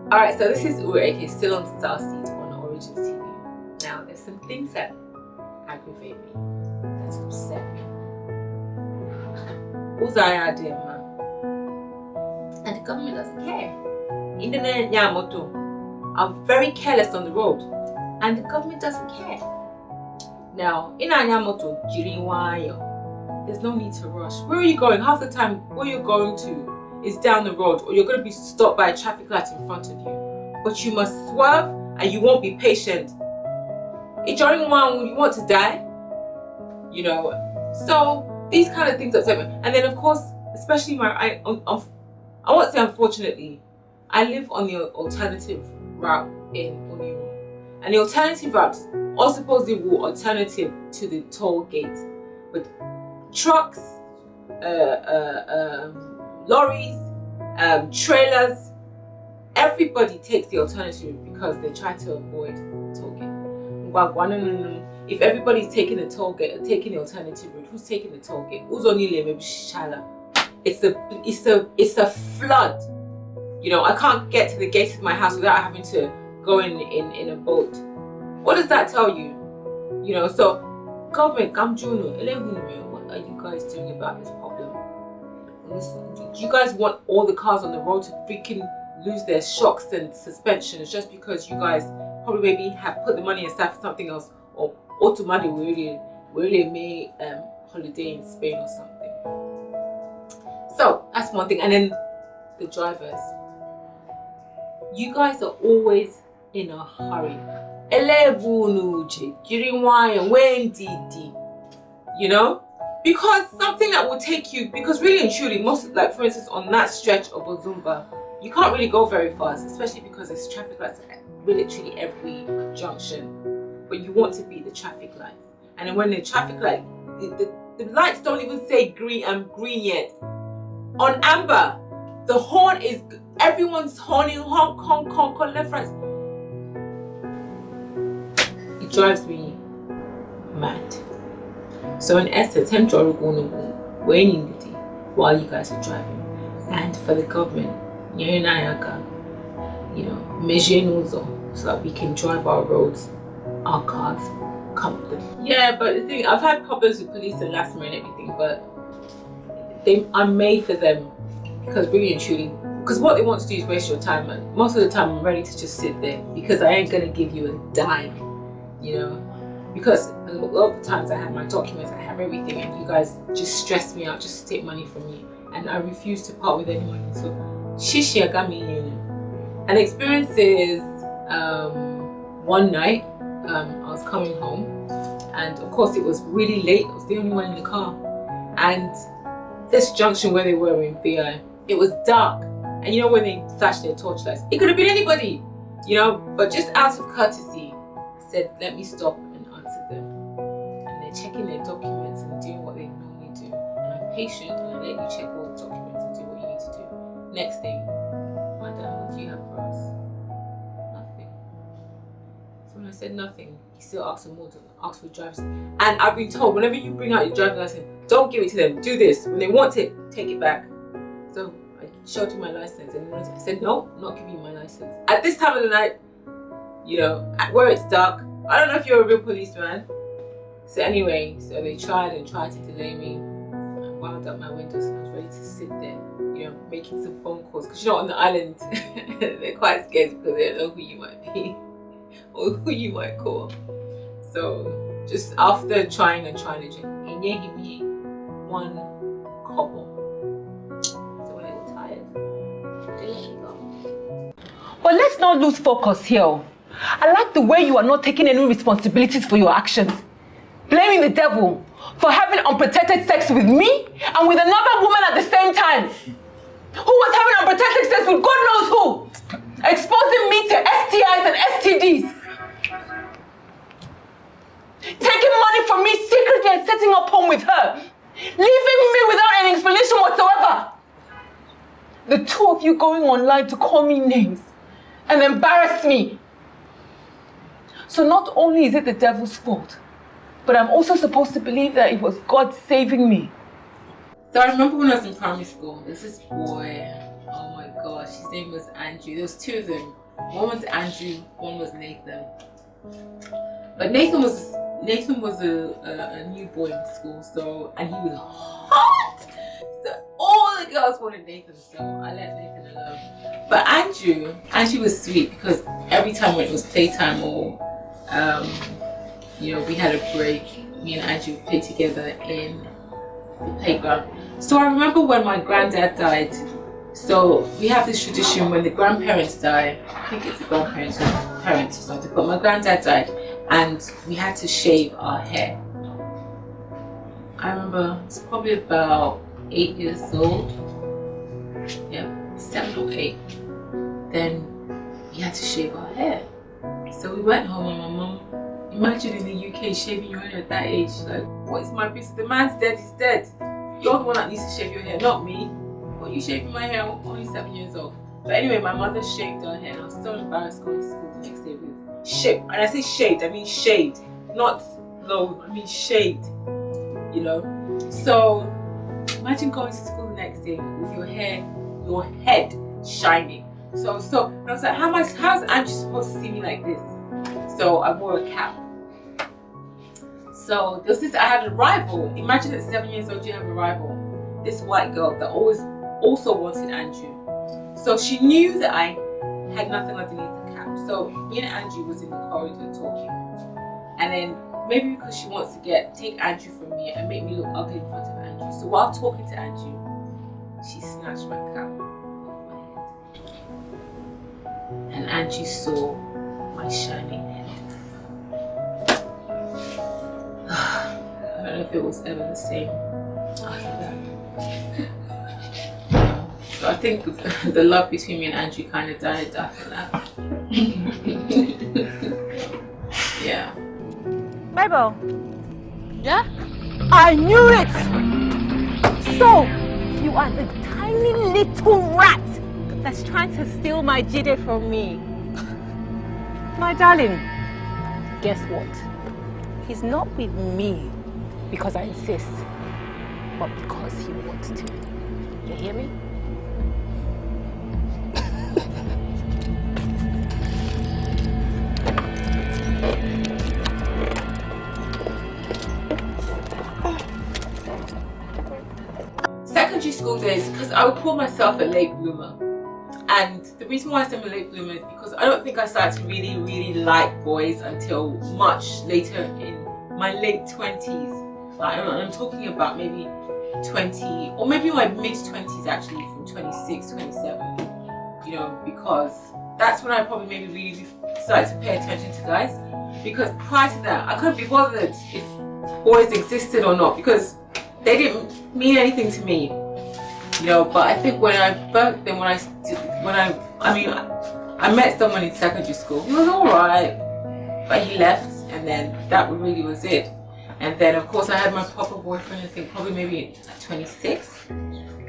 Alright, so this is Uru Eke, still on Starseed on Origin TV. Now, there's some things that aggravate me, that upset me. And the government doesn't care. Internet Yamoto are very careless on the road, and the government doesn't care. Now, in Anyamoto, there's no need to rush. Where are you going? Half the time, where you're going to is down the road, or you're going to be stopped by a traffic light in front of you. But you must swerve, and you won't be patient. During one, you want to die, you know. So these kind of things upset me. And then, of course, especially I won't say unfortunately, I live on the alternative route in Onion, and the alternative route all supposedly will alternative to the toll gate, with trucks, lorries, trailers. Everybody takes the alternative because they try to avoid toll gate. If everybody's taking the toll gate, taking the alternative route, who's taking the toll gate? Who's only maybe Shala? It's a flood. You know, I can't get to the gate of my house without having to go in a boat. What does that tell you? You know, so government, what are you guys doing about this problem? Do you guys want all the cars on the road to freaking lose their shocks and suspensions just because you guys probably maybe have put the money aside for something else, or automatically really made holiday in Spain or something? So that's one thing. And then the drivers, you guys are always in a hurry. You know, because something that will take you, because really and truly, most, like for instance on that stretch of Ozumba, you can't really go very fast, especially because there's traffic lights at literally every junction, but you want to beat the traffic lights. And then when the traffic light, the lights don't even say green yet. On amber, the horn is, everyone's horning, honk, left, right. It drives me mad. So in essence, while you guys are driving, and for the government, you know, measure so that we can drive our roads, our cars comfortably. Yeah, but the thing, I've had problems with police and last minute and everything, but I'm made for them, because really and truly, because what they want to do is waste your time, and most of the time I'm ready to just sit there because I ain't gonna give you a dime, you know, because a lot of the times I have my documents, I have everything, and you guys just stress me out just to take money from me, and I refuse to part with any money. So Shishi got me in. An experience is one night I was coming home, and of course it was really late. I was the only one in the car, and this junction where they were in VI, it was dark, and you know when they flashed their torchlights, it could have been anybody, you know, but just out of courtesy, I said let me stop and answer them. And they're checking their documents and doing what they normally do, and I'm patient and I let you check all the documents and do what you need to do. Next thing, madam, what do you have for us? Nothing. So when I said nothing, he still asked for more, asked for driver's. And I've been told whenever you bring out your driver's license, don't give it to them, do this. When they want it, take it back. So I showed him my license, and I said no, I'm not giving you my license at this time of the night, you know, where it's dark. I don't know if you're a real policeman. So anyway, so they tried to delay me. I wound up my windows and I was ready to sit there, you know, making some phone calls, because you know on the island they're quite scared because they don't know who you might be or who you might call. So just after trying to drink, and yeah, give me one couple. So when they were tired, they let me go. But let's not lose focus here. I like the way you are not taking any responsibilities for your actions. Blaming the devil for having unprotected sex with me and with another woman at the same time. Who was having unprotected sex with God knows who. Exposing me to STIs and STDs. Taking money from me secretly and setting up home with her. Leaving me without any explanation whatsoever. The two of you going online to call me names and embarrass me. So not only is it the devil's fault, but I'm also supposed to believe that it was God saving me. So I remember when I was in primary school, there's this boy, oh my gosh, his name was Andrew. There was two of them. One was Andrew, one was Nathan. But Nathan was a new boy in school, and he was hot. So all the girls wanted Nathan, so I let Nathan alone. But Andrew was sweet because every time when it was playtime or we had a break, me and Andrew would play together in the playground. So I remember when my granddad died. So we have this tradition when the grandparents die. I think it's the grandparents or parents or something. But my granddad died, and we had to shave our hair. I remember it's probably about 8 years old. Yeah, 7 or 8. Then we had to shave our hair. So we went home, and my mum, imagine in the UK shaving your hair at that age. Like, what is my business? The man's dead, he's dead. You're the one that needs to shave your hair, not me. What are you shaving my hair? I'm only 7 years old. But anyway, my mother shaved her hair, and I was so embarrassed going to school the next day with shaved. And I say shaved, I mean shaved, not low. I mean shaved. You know. So imagine going to school the next day with your head shining. So I was like, how's Andrew supposed to see me like this? So I wore a cap. So there was this, I had a rival. Imagine at 7 years old you have a rival. This white girl that always also wanted Andrew. So she knew that I had nothing underneath the cap. So me and Andrew was in the corridor talking. And then maybe because she wants to take Andrew from me and make me look ugly in front of Andrew. So while talking to Andrew, she snatched my cap off my head. And Andrew saw my shining head. I don't know if it was ever the same after that. So I think the love between me and Andrew kind of died after that. Yeah. Mabel. Yeah? I knew it! So, you are the tiny little rat that's trying to steal my Jide from me. My darling, guess what? He's not with me because I insist, but because he wants to. You hear me? Secondary school days, because I would call myself a late bloomer. And the reason why I say I'm a late bloomer is because I don't think I started to really, really like boys until much later in my late 20s. Like, I'm talking about maybe 20, or maybe my mid-20s actually, from 26, 27. You know, because that's when I probably maybe really started to pay attention to guys. Because prior to that, I couldn't be bothered if boys existed or not, because they didn't mean anything to me. You know, but I think when I met someone in secondary school. He was alright, but he left, and then that really was it. And then of course I had my proper boyfriend, I think probably maybe at 26.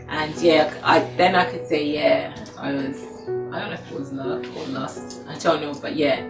And yeah, then I could say yeah, I don't know if it was love or lust, I don't know, but yeah,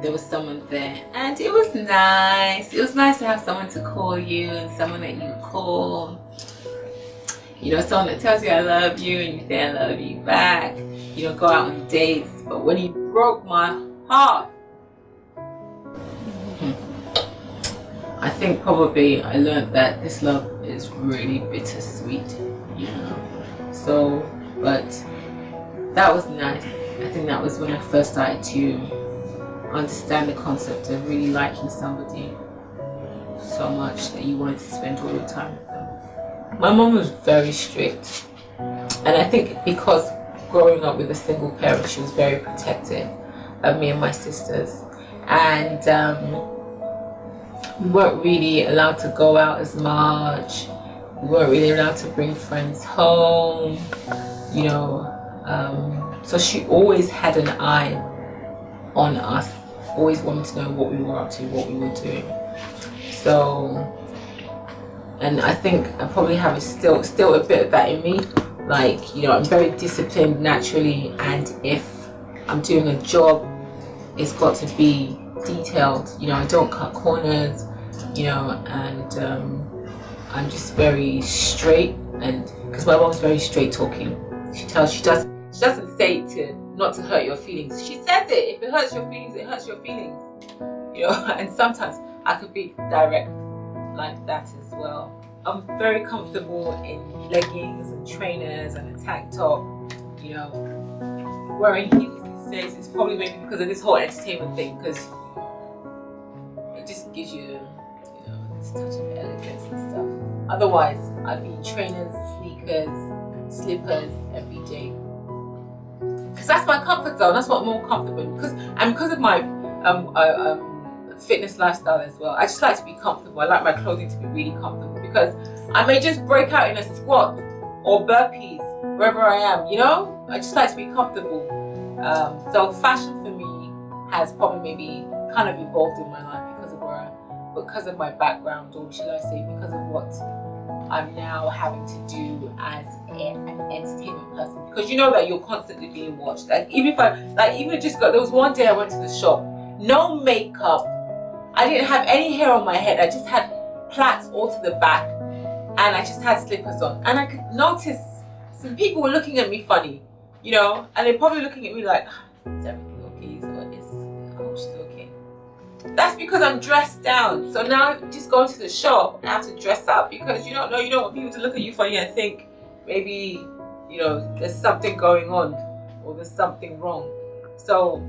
there was someone there, and it was nice. It was nice to have someone to call you, and someone that you call. You know, someone that tells you I love you and you say I love you back. You know, go out on dates. But when he broke my heart, I think probably I learned that this love is really bittersweet. You know. So, but that was nice. I think that was when I first started to understand the concept of really liking somebody so much that you wanted to spend all your time with them. My mom was very strict, and I think because growing up with a single parent, she was very protective of me and my sisters, and we weren't really allowed to go out as much. We weren't really allowed to bring friends home, you know, so she always had an eye on us, always wanted to know what we were up to, what we were doing. So, and I think I probably have still a bit of that in me. Like, you know, I'm very disciplined naturally, and if I'm doing a job, it's got to be detailed. You know, I don't cut corners, you know, and I'm just very straight. And because my mom's very straight talking, she does She doesn't say it to not to hurt your feelings. She says it. If it hurts your feelings, it hurts your feelings. You know, and sometimes I could be direct like that as well. I'm very comfortable in leggings and trainers and a tank top. You know, wearing heels these days is probably maybe because of this whole entertainment thing, because it just gives you, you know, this touch of elegance and stuff. Otherwise, I'd be in trainers, sneakers, slippers every day. Because that's my comfort zone. That's what I'm more comfortable in. Because of my fitness lifestyle as well. I just like to be comfortable. I like my clothing to be really comfortable, because I may just break out in a squat or burpees wherever I am, you know? I just like to be comfortable. So fashion for me has probably maybe kind of evolved in my life because of my background, or should I say because of what I'm now having to do as an entertainment person. Because you know that you're constantly being watched. Like even there was one day I went to the shop, no makeup, I didn't have any hair on my head, I just had plaits all to the back, and I just had slippers on, and I could notice some people were looking at me funny, you know, and they're probably looking at me like, is everything okay? Oh, she's okay. That's because I'm dressed down. So now just going to the shop, I have to dress up, because you don't want people to look at you funny and think maybe, you know, there's something going on or there's something wrong. So,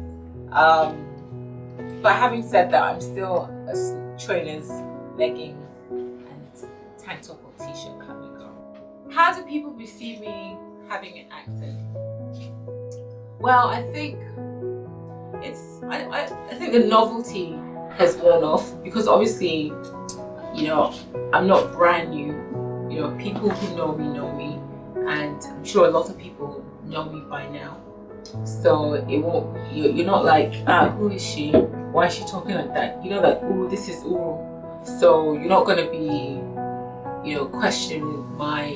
but having said that, I'm still a trainers, leggings, and tank top or t-shirt kind of girl. How do people perceive me having an accent? Well, I think I think the novelty has worn off, because obviously, you know, I'm not brand new. You know, people who know me, and I'm sure a lot of people know me by now. So it won't. You're not like, who is she? Why is she talking like that? You know that, ooh, this is Uru. So you're not gonna be, you know, questioning my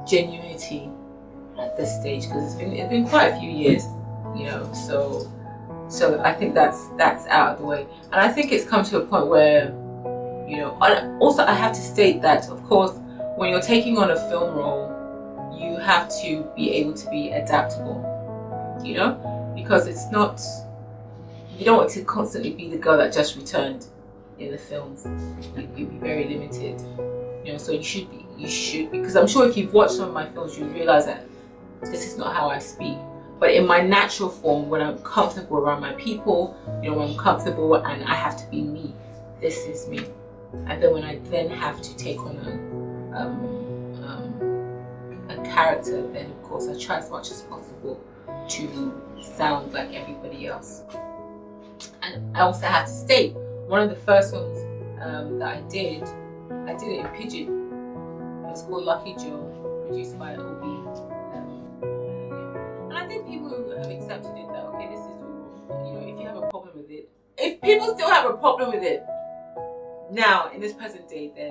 genuinity at this stage, because it's been quite a few years, you know. So I think that's out of the way, and I think it's come to a point where, you know, also I have to state that, of course, when you're taking on a film role, you have to be able to be adaptable, you know, because it's not, you don't want to constantly be the girl that just returned in the films. You'd be very limited, you know. So you should be, because I'm sure if you've watched some of my films, you realize that this is not how I speak. But in my natural form, when I'm comfortable around my people, you know, when I'm comfortable and I have to be me, this is me. And then when I then have to take on a character, then of course I try as much as possible to sound like everybody else. And I also have to state, one of the first films that I did it in Pidgin. It was called Lucky Joe, produced by OB. And I think people have accepted it that, okay, this is, you know, if you have a problem with it, if people still have a problem with it now in this present day, then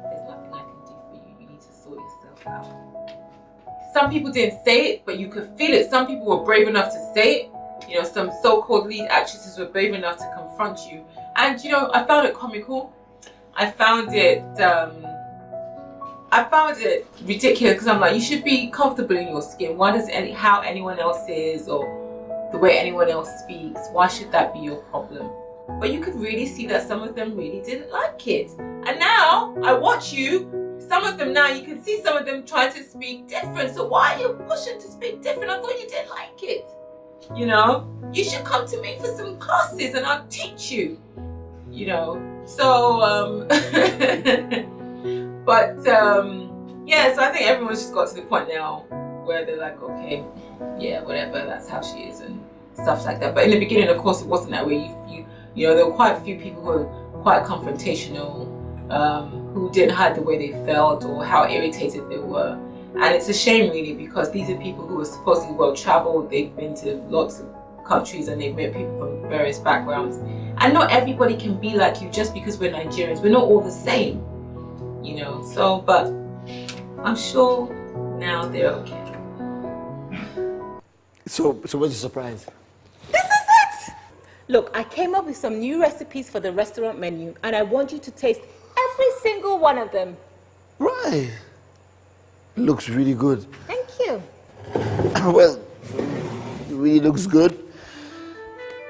there's nothing I can do for you. You need to sort yourself out. Some people didn't say it, but you could feel it. Some people were brave enough to say it. You know, some so-called lead actresses were brave enough to confront you. And, you know, I found it comical. I found it ridiculous, because I'm like, you should be comfortable in your skin. Why does how anyone else is, or the way anyone else speaks, why should that be your problem? But you could really see that some of them really didn't like it. And now I watch you, some of them now, you can see some of them trying to speak different. So why are you pushing to speak different? I thought you didn't like it. You know, you should come to me for some classes and I'll teach you. You know, so yeah, so I think everyone's just got to the point now where they're like, okay, yeah, whatever, that's how she is and stuff like that. But in the beginning, of course, it wasn't that way. You know, there were quite a few people who were quite confrontational, who didn't hide the way they felt or how irritated they were. And it's a shame, really, because these are people who are supposedly well-traveled. They've been to lots of countries and they've met people from various backgrounds. And not everybody can be like you just because we're Nigerians. We're not all the same, you know. So, but I'm sure now they're okay. So what's the surprise? This is it! Look, I came up with some new recipes for the restaurant menu, and I want you to taste every single one of them. Right. It looks really good. Thank you. Well, it really looks good.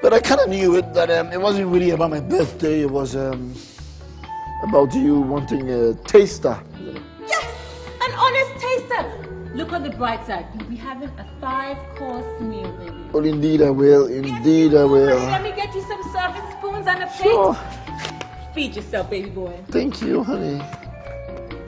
But I kind of knew it, that it wasn't really about my birthday. It was about you wanting a taster. Yes! An honest taster! Look on the bright side. You'll be having a 5-course meal, baby. Well, indeed I will. Indeed I will. Let me get you some serving spoons and a plate. Sure. Feed yourself, baby boy. Thank you, honey.